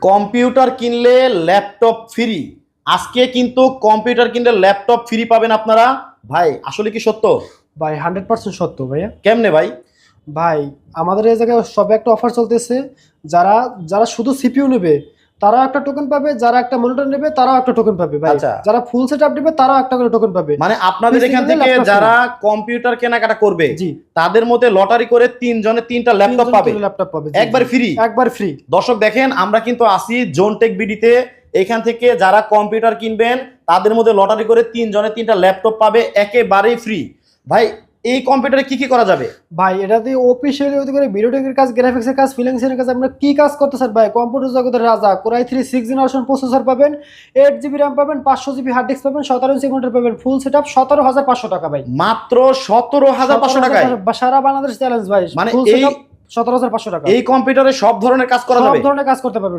Computer কিনলে laptop free. আজকে কিন্তু কম্পিউটার কিনলে ল্যাপটপ ফ্রি পাবেন আপনারা। ভাই আসলে কি সত্য? ভাই 100% সত্য ভাইয়া। কেমনে ভাই? ভাই আমাদের এই জায়গায় সবে একটা অফার চলতেছে। যারা যারা শুধু সিপিইউ নেবে তারাও একটা টোকেন পাবে, যারা একটা মনিটর নেবে তারাও একটা টোকেন পাবে ভাই। আচ্ছা, যারা ফুল সেটআপ নেবে তারাও একটা করে টোকেন পাবে। মানে আপনাদের পিসি এখান কিনলে থেকে ল্যাপটপ যারা কম্পিউটার কেনাকাটা করবে জি তাদের মধ্যে লটারি করে 3 জনে 3টা ল্যাপটপ পাবে, ল্যাপটপ পাবে জি, একবার জি। ফ্রি। একবার ফ্রি। দর্শক দেখেন, আমরা কিন্তু আসি জোনটেক বিডিতে। এখান থেকে যারা কম্পিউটার কিনবেন তাদের মধ্যে লটারি করে 3 জনে 3টা ল্যাপটপ পাবে একেবারেই ফ্রি। ভাই এই কম্পিউটারে কি কি করা যাবে? ভাই এটাতে অফিসিয়ালি হতে করে ভিডিও টেকের কাজ, গ্রাফিক্সের কাজ, ফ্রিল্যান্সিংয়ের কাজ আমরা কি কাজ করতে স্যার ভাই? কম্পিউটার জগতের রাজা কোরাই 3 6 জেনারেশন প্রসেসর পাবেন, 8 জিবি র্যাম পাবেন, 500 জিবি হার্ড ডিস্ক পাবেন, 17 মনিটর পাবেন, ফুল সেটআপ 17,500 টাকা ভাই। মাত্র 17,500 টাকায়? সারা বাংলাদেশ চ্যালেঞ্জ ভাই। মানে ফুল এই সেটআপ 17,500 টাকা। এই কম্পিউটারে সব ধরনের কাজ করা সব যাবে? ধরনের কাজ করতে পারবেন।